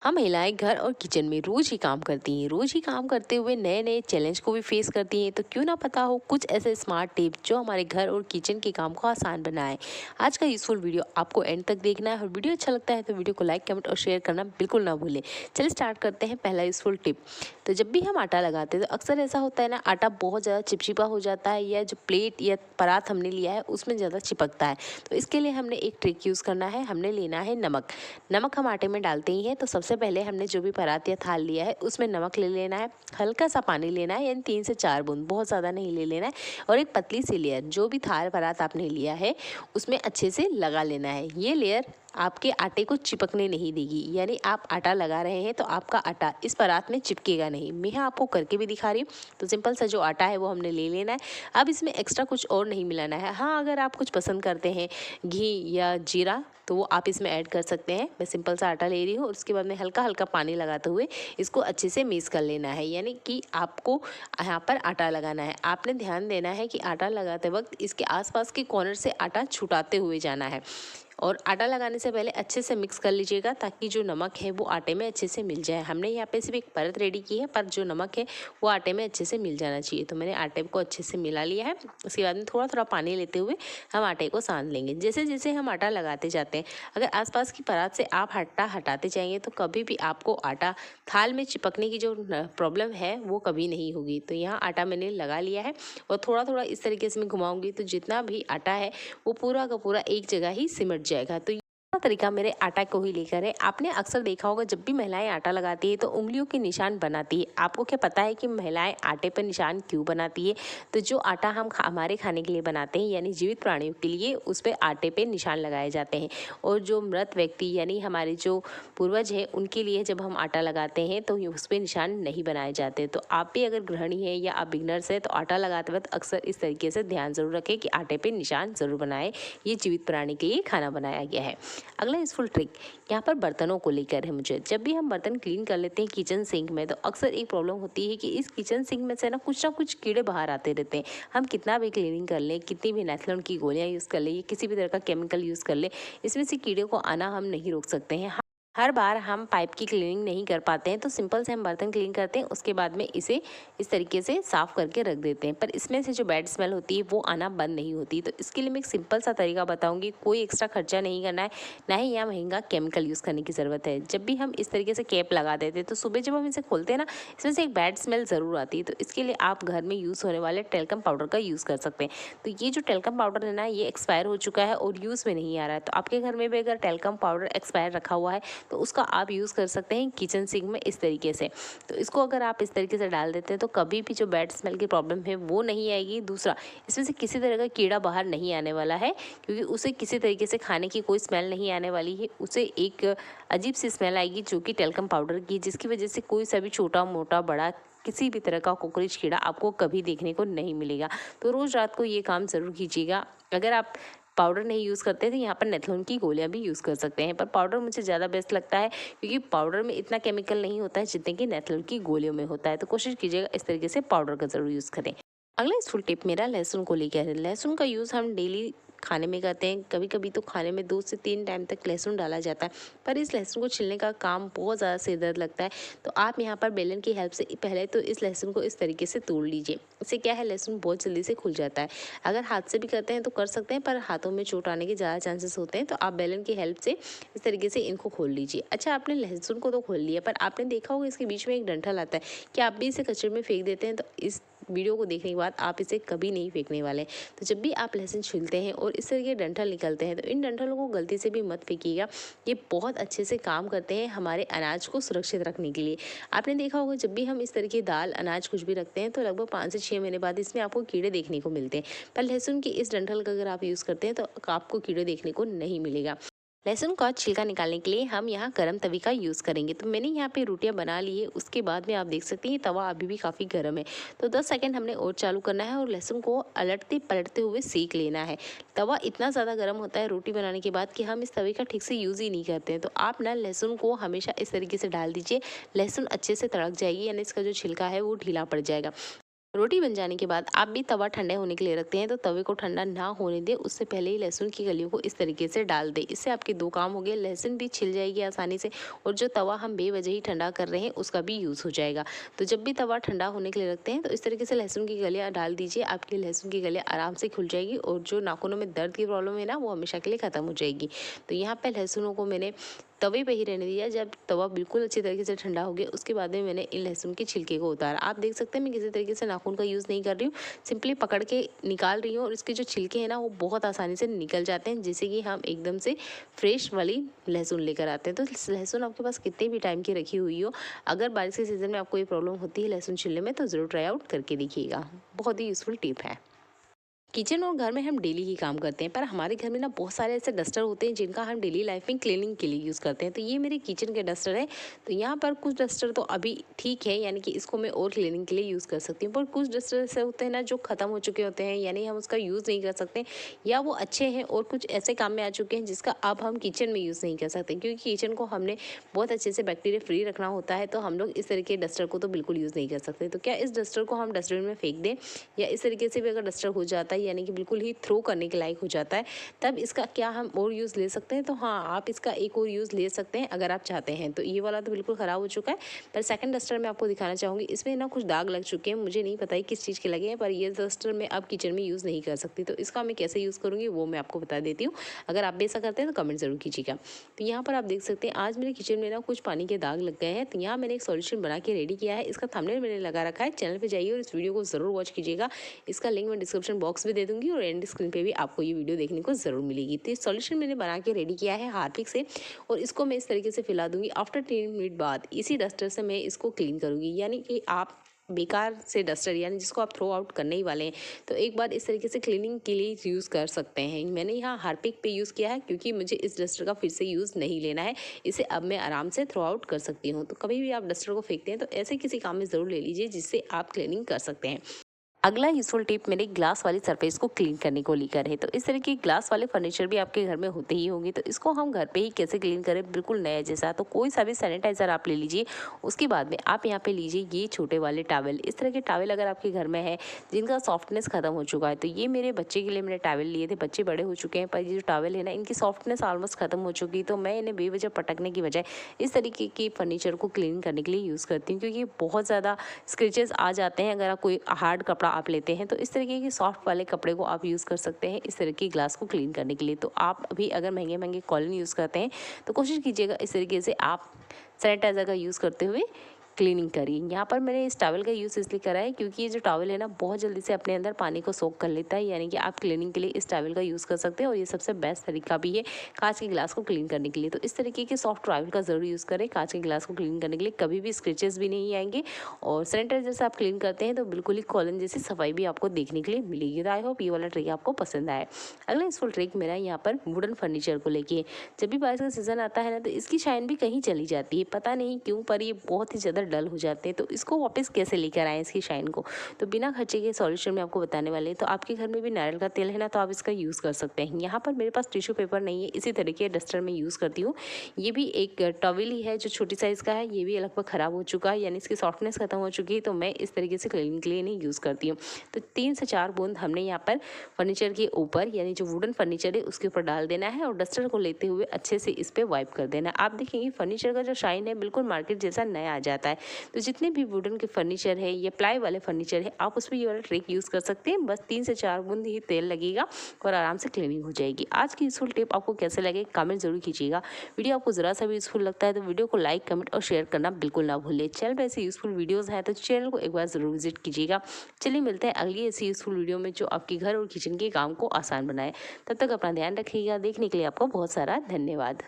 हम महिलाएं घर और किचन में रोज ही काम करती हैं। रोज ही काम करते हुए नए नए चैलेंज को भी फेस करती हैं। तो क्यों ना पता हो कुछ ऐसे स्मार्ट टिप जो हमारे घर और किचन के काम को आसान बनाए। आज का यूजफुल वीडियो आपको एंड तक देखना है और वीडियो अच्छा लगता है तो वीडियो को लाइक कमेंट और शेयर करना बिल्कुल ना भूलें। चलिए स्टार्ट करते हैं पहला यूजफुल टिप। तो जब भी हम आटा लगाते हैं तो अक्सर ऐसा होता है ना, आटा बहुत ज़्यादा चिपचिपा हो जाता है या जो प्लेट या परात हमने लिया है उसमें ज़्यादा चिपकता है। तो इसके लिए हमने एक ट्रिक यूज़ करना है। हमने लेना है नमक। नमक हम आटे में डालते ही हैं तो सबसे पहले हमने जो भी परात या थाल लिया है उसमें नमक ले लेना है। हल्का सा पानी लेना है, यानी 3 से 4 बूंद, बहुत ज़्यादा नहीं ले लेना है। और एक पतली सी लेयर जो भी थाल परात आपने लिया है उसमें अच्छे से लगा लेना है। ये लेयर आपके आटे को चिपकने नहीं देगी, यानी आप आटा लगा रहे हैं तो आपका आटा इस परात में चिपकेगा नहीं। मैं यहाँ आपको करके भी दिखा रही हूँ। तो सिंपल सा जो आटा है वो हमने ले लेना है। अब इसमें एक्स्ट्रा कुछ और नहीं मिलाना है। हाँ, अगर आप कुछ पसंद करते हैं घी या जीरा तो वो आप इसमें ऐड कर सकते हैं। मैं सिंपल सा आटा ले रही हूँ और उसके बाद में हल्का हल्का पानी लगाते हुए इसको अच्छे से मिक्स कर लेना है। यानी कि आपको यहाँ पर आटा लगाना है। आपने ध्यान देना है कि आटा लगाते वक्त इसके आसपास के कॉर्नर से आटा छुटाते हुए जाना है। और आटा लगाने से पहले अच्छे से मिक्स कर लीजिएगा ताकि जो नमक है वो आटे में अच्छे से मिल जाए। हमने यहाँ पे सिर्फ एक परत रेडी की है, पर जो नमक है वो आटे में अच्छे से मिल जाना चाहिए। तो मैंने आटे को अच्छे से मिला लिया है। उसके बाद में थोड़ा थोड़ा पानी लेते हुए हम आटे को सान लेंगे। जैसे जैसे हम आटा लगाते जाते हैं, अगर आसपास की परात से आप आटा हटाते जाएंगे तो कभी भी आपको आटा थाल में चिपकने की जो प्रॉब्लम है वो कभी नहीं होगी। तो यहाँ आटा मैंने लगा लिया है और थोड़ा थोड़ा इस तरीके से मैं घुमाऊंगी तो जितना भी आटा है वो पूरा का पूरा एक जगह ही सिमट जाएगा। तो तरीका मेरे आटा को ही लेकर है। आपने अक्सर देखा होगा जब भी महिलाएं आटा लगाती है तो उंगलियों के निशान बनाती है। आपको क्या पता है कि महिलाएं आटे पर निशान क्यों बनाती है? तो जो आटा हम हमारे खाने के लिए बनाते हैं, यानी जीवित प्राणियों के लिए, उस पर आटे पे निशान लगाए जाते हैं। और जो मृत व्यक्ति यानी हमारे जो पूर्वज हैं उनके लिए जब हम आटा लगाते हैं तो उस पर निशान नहीं बनाए जाते। तो आप भी अगर गृहिणी है या आप बिगनर्स है तो आटा लगाते वक्त अक्सर इस तरीके से ध्यान जरूर रखें कि आटे पे निशान जरूर बनाए। ये जीवित प्राणी के लिए खाना बनाया गया है। अगला यूजफुल ट्रिक यहाँ पर बर्तनों को लेकर है मुझे। जब भी हम बर्तन क्लीन कर लेते हैं किचन सिंक में तो अक्सर एक प्रॉब्लम होती है कि इस किचन सिंक में से ना कुछ कीड़े बाहर आते रहते हैं। हम कितना भी क्लीनिंग कर लें, कितनी भी नेथलॉन की गोलियां यूज़ कर लें या किसी भी तरह का केमिकल यूज़ कर लें, इसमें से कीड़े को आना हम नहीं रोक सकते हैं। हर बार हम पाइप की क्लीनिंग नहीं कर पाते हैं तो सिंपल से हम बर्तन क्लीन करते हैं, उसके बाद में इसे इस तरीके से साफ़ करके रख देते हैं। पर इसमें से जो बैड स्मेल होती है वो आना बंद नहीं होती। तो इसके लिए मैं एक सिंपल सा तरीका बताऊंगी। कोई एक्स्ट्रा खर्चा नहीं करना है, ना ही यहाँ महंगा केमिकल यूज़ करने की ज़रूरत है। जब भी हम इस तरीके से कैप लगा देते हैं तो सुबह जब हम इसे खोलते हैं ना, इसमें से एक बैड स्मेल ज़रूर आती है। तो इसके लिए आप घर में यूज़ होने वाले टेल्कम पाउडर का यूज़ कर सकते हैं। तो ये जो टेल्कम पाउडर है ना, ये एक्सपायर हो चुका है और यूज़ में नहीं आ रहा है। तो आपके घर में भी अगर टेल्कम पाउडर एक्सपायर रखा हुआ है तो उसका आप यूज़ कर सकते हैं किचन सिंक में इस तरीके से। तो इसको अगर आप इस तरीके से डाल देते हैं तो कभी भी जो बैड स्मेल की प्रॉब्लम है वो नहीं आएगी। दूसरा, इसमें से किसी तरह का कीड़ा बाहर नहीं आने वाला है, क्योंकि उसे किसी तरीके से खाने की कोई स्मेल नहीं आने वाली है। उसे एक अजीब सी स्मेल आएगी जो कि टेल्कम पाउडर की, जिसकी वजह से कोई सा भी छोटा मोटा बड़ा किसी भी तरह का कॉकरोच कीड़ा आपको कभी देखने को नहीं मिलेगा। तो रोज़ रात को ये काम ज़रूर कीजिएगा। अगर आप पाउडर नहीं यूज़ करते तो यहाँ पर नेथलॉन की गोलियां भी यूज़ कर सकते हैं, पर पाउडर मुझे ज़्यादा बेस्ट लगता है क्योंकि पाउडर में इतना केमिकल नहीं होता है जितने कि नेथलॉन की गोलियों में होता है। तो कोशिश कीजिएगा इस तरीके से पाउडर का ज़रूर यूज़ करें। अगला यूज़फुल टिप मेरा लहसुन को लेकर है। लहसुन का यूज़ हम डेली खाने में करते हैं। कभी कभी तो खाने में 2 से 3 टाइम तक लहसुन डाला जाता है, पर इस लहसुन को छिलने का काम बहुत ज़्यादा सिर दर्द लगता है। तो आप यहाँ पर बेलन की हेल्प से पहले तो इस लहसुन को इस तरीके से तोड़ लीजिए। इससे क्या है, लहसुन बहुत जल्दी से खुल जाता है। अगर हाथ से भी करते हैं तो कर सकते हैं, पर हाथों में चोट आने के ज़्यादा चांसेस होते हैं। तो आप बेलन की हेल्प से इस तरीके से इनको खोल लीजिए। अच्छा, आपने लहसुन को तो खोल लिया, पर आपने देखा होगा इसके बीच में एक डंठल आता है। क्या आप भी इसे कचरे में फेंक देते हैं? तो इस वीडियो को देखने के बाद आप इसे कभी नहीं फेंकने वाले। तो जब भी आप लहसुन छीलते हैं और इस तरह के डंठल निकलते हैं तो इन डंठलों को गलती से भी मत फेंकिएगा। ये बहुत अच्छे से काम करते हैं हमारे अनाज को सुरक्षित रखने के लिए। आपने देखा होगा जब भी हम इस तरह की दाल अनाज कुछ भी रखते हैं तो लगभग 5 से 6 महीने बाद इसमें आपको कीड़े देखने को मिलते हैं। पर लहसुन की इस डंठल का अगर आप यूज़ करते हैं तो आपको कीड़े देखने को नहीं मिलेगा। लहसुन का छिलका निकालने के लिए हम यहाँ गरम तवी का यूज़ करेंगे। तो मैंने यहाँ पे रोटियाँ बना ली है। उसके बाद में आप देख सकते हैं तवा अभी भी काफ़ी गर्म है। तो 10 सेकंड हमने और चालू करना है और लहसुन को अलटते पलटते हुए सेक लेना है। तवा इतना ज़्यादा गर्म होता है रोटी बनाने के बाद कि हम इस तवे का ठीक से यूज़ ही नहीं करते हैं। तो आप ना लहसुन को हमेशा इस तरीके से डाल दीजिए। लहसुन अच्छे से तड़क जाएगी, यानी इसका जो छिलका है वो ढीला पड़ जाएगा। रोटी बन जाने के बाद आप भी तवा ठंडे होने के लिए रखते हैं तो तवे को ठंडा ना होने दें, उससे पहले ही लहसुन की कलियों को इस तरीके से डाल दें। इससे आपके दो काम हो गए, लहसुन भी छिल जाएगी आसानी से और जो तवा हम बेवजह ही ठंडा कर रहे हैं उसका भी यूज़ हो जाएगा। तो जब भी तवा ठंडा होने के लिए रखते हैं तो इस तरीके से लहसुन की कलियाँ डाल दीजिए, आपकी लहसुन की कलियाँ आराम से खुल जाएगी और जो नाखूनों में दर्द की प्रॉब्लम है ना वो हमेशा के लिए ख़त्म हो जाएगी। तो यहाँ पर लहसुनों को मैंने तवे पे ही रहने दिया। जब तवा बिल्कुल अच्छी तरीके से ठंडा हो गया उसके बाद में मैंने इन लहसुन के छिलके को उतारा। आप देख सकते हैं मैं किसी तरीके से नाखून का यूज़ नहीं कर रही हूँ, सिंपली पकड़ के निकाल रही हूँ और इसके जो छिलके हैं ना वो बहुत आसानी से निकल जाते हैं, जिससे कि हम एकदम से फ्रेश वाली लहसुन लेकर आते हैं। तो लहसुन आपके पास कितने भी टाइम की रखी हुई हो, अगर बारिश के सीज़न में आपको ये प्रॉब्लम होती है लहसुन छिलने में तो ज़रूर ट्राई आउट करके देखिएगा। बहुत ही यूज़फुल टिप है। किचन और घर में हम डेली ही काम करते हैं, पर हमारे घर में ना बहुत सारे ऐसे डस्टर होते हैं जिनका हम डेली लाइफ में क्लीनिंग के लिए यूज़ करते हैं। तो ये मेरे किचन के डस्टर है। तो यहाँ पर कुछ डस्टर तो अभी ठीक है, यानी कि इसको मैं और क्लीनिंग के लिए यूज़ कर सकती हूँ, पर कुछ डस्टर ऐसे होते हैं ना जो ख़त्म हो चुके होते हैं, यानी हम उसका यूज़ नहीं कर सकते, या वो अच्छे हैं और कुछ ऐसे काम में आ चुके हैं जिसका अब हम किचन में यूज़ नहीं कर सकते, क्योंकि किचन को हमने बहुत अच्छे से बैक्टीरिया फ्री रखना होता है। तो हम लोग इस तरह के डस्टर को तो बिल्कुल यूज़ नहीं कर सकते। तो क्या इस डस्टर को हम डस्टबिन में फेंक दें, या इस तरीके से भी अगर डस्टर हो जाता है यानी कि बिल्कुल ही थ्रो करने के लायक हो जाता है, तब इसका क्या हम और यूज़ ले सकते हैं? तो हाँ, आप इसका एक और यूज़ ले सकते हैं अगर आप चाहते हैं। तो ये वाला तो बिल्कुल ख़राब हो चुका है, पर सेकंड डस्टर मैं आपको दिखाना चाहूँगी। इसमें ना कुछ दाग लग चुके हैं, मुझे नहीं पता है किस चीज़ के लगे हैं, पर ये डस्टर मैं अब किचन में यूज़ नहीं कर सकती। तो इसका मैं कैसे यूज़ करूँगी वो मैं आपको बता देती हूँ। अगर आप भी ऐसा करते हैं तो कमेंट ज़रूर कीजिएगा। तो यहाँ पर आप देख सकते हैं आज मेरे किचन में ना कुछ पानी के दाग लग गए हैं। तो यहाँ मैंने एक सॉल्यूशन बना के रेडी किया है, इसका थंबनेल मैंने लगा रखा है। चैनल पे जाइए और इस वीडियो को ज़रूर वॉच कीजिएगा। इसका लिंक मैं डिस्क्रिप्शन बॉक्स में दे दूँगी और एंड स्क्रीन पे भी आपको ये वीडियो देखने को ज़रूर मिलेगी। तो ये सॉल्यूशन मैंने बना के रेडी किया है हार्पिक से, और इसको मैं इस तरीके से फैला दूँगी। आफ्टर 10 मिनट बाद इसी डस्टर से मैं इसको क्लीन करूँगी, यानी कि आप बेकार से डस्टर यानी जिसको आप थ्रो आउट करने ही वाले हैं तो एक बार इस तरीके से क्लीनिंग के लिए यूज़ कर सकते हैं। मैंने यहाँ हार्पिक पे यूज़ किया है क्योंकि मुझे इस डस्टर का फिर से यूज़ नहीं लेना है, इसे अब मैं आराम से थ्रो आउट कर सकती हूँ। तो कभी भी आप डस्टर को फेंकते हैं तो ऐसे किसी काम में ज़रूर ले लीजिए जिससे आप क्लीनिंग कर सकते हैं। अगला यूजफुल टिप मेरे ग्लास वाली सरफेस को क्लीन करने को लेकर है। तो इस तरह की ग्लास वाले फर्नीचर भी आपके घर में होते ही होंगे, तो इसको हम घर पे ही कैसे क्लीन करें बिल्कुल नया जैसा। तो कोई सा भी सैनिटाइजर आप ले लीजिए, उसके बाद में आप यहाँ पे लीजिए ये छोटे वाले टॉवल। इस तरह के टॉवल अगर आपके घर में है जिनका सॉफ्टनेस खत्म हो चुका है, तो ये मेरे बच्चे के लिए मैंने टॉवल लिए थे, बच्चे बड़े हो चुके हैं पर ये जो टॉवल है ना इनकी सॉफ्टनेस ऑलमोस्ट खत्म हो चुकी, तो मैं इन्हें बेवजह पटकने की बजाय इस तरीके की फर्नीचर को क्लीन करने के लिए यूज़ करती हूँ, क्योंकि बहुत ज़्यादा स्क्रैचेस आ जाते हैं अगर आप कोई हार्ड कपड़ा आप लेते हैं। तो इस तरीके के सॉफ्ट वाले कपड़े को आप यूज़ कर सकते हैं इस तरह की ग्लास को क्लीन करने के लिए। तो आप अभी अगर महंगे महंगे कॉलिन यूज़ करते हैं तो कोशिश कीजिएगा इस तरीके से आप सैनिटाइज़र का यूज़ करते हुए क्लीनिंग करिए। यहाँ पर मैंने इस टॉवल का यूज़ इसलिए करा है क्योंकि ये जो टॉवल है ना बहुत जल्दी से अपने अंदर पानी को सोख कर लेता है, यानी कि आप क्लीनिंग के लिए इस टॉवल का यूज़ कर सकते हैं और ये सबसे बेस्ट तरीका भी है कांच के गिलास को क्लीन करने के लिए। तो इस तरीके के सॉफ्ट टॉवल का ज़रूर यूज़ करें कांच के गिलास को क्लीन करने के लिए, कभी भी स्क्रैचेस भी नहीं आएंगे और सैनिटाइजर से आप क्लीन करते हैं तो बिल्कुल ही कॉलन जैसी सफाई भी आपको देखने के लिए मिलेगी। तो आई होप ये वाला ट्रिक आपको पसंद आए। अगला यूजफुल ट्रिक मेरा यहाँ पर वुडन फर्नीचर को लेके। जब भी बारिश का सीज़न आता है ना तो इसकी शाइन भी कहीं चली जाती है, पता नहीं क्यों, पर ये बहुत ही ज़्यादा डल हो जाते हैं। तो इसको वापस कैसे लेकर आएँ इसकी शाइन को, तो बिना खर्चे के सॉल्यूशन में आपको बताने वाले हैं। तो आपके घर में भी नारियल का तेल है ना तो आप इसका यूज़ कर सकते हैं। यहाँ पर मेरे पास टिश्यू पेपर नहीं है, इसी तरीके डस्टर में यूज़ करती हूँ। ये भी एक टॉवल ही है जो छोटी साइज़ का है, ये भी लगभग ख़राब हो चुका है, यानी इसकी सॉफ्टनेस खत्म हो चुकी है। तो मैं इस तरीके से क्लीनिंग के लिए नहीं यूज़ करती हूँ। तो 3 से 4 बूंद हमने यहाँ पर फर्नीचर के ऊपर, यानी जो वुडन फर्नीचर है उसके ऊपर डाल देना है और डस्टर को लेते हुए अच्छे से इस पर वाइप कर देना है। आप देखेंगे फर्नीचर का जो शाइन है बिल्कुल मार्केट जैसा नया आ जाता है। तो जितने भी वुडन के फर्नीचर है या प्लाई वाले फर्नीचर है आप उस पर ये वाला ट्रिक यूज़ कर सकते हैं। बस 3 से 4 बूंद ही तेल लगेगा और आराम से क्लीनिंग हो जाएगी। आज की यूजफुल टिप आपको कैसे लगे कमेंट जरूर कीजिएगा। वीडियो आपको ज़रा सा भी यूजफुल लगता है तो वीडियो को लाइक कमेंट और शेयर करना बिल्कुल ना भूलें। चैनल पर ऐसे यूजफुल वीडियोज़ हैं तो चैनल को एक बार ज़रूर विजिट कीजिएगा। चलिए मिलते हैं अगली ऐसी यूजफुल वीडियो में जो आपके घर और किचन के काम को आसान बनाए। तब तक अपना ध्यान रखिएगा। देखने के लिए आपको बहुत सारा धन्यवाद।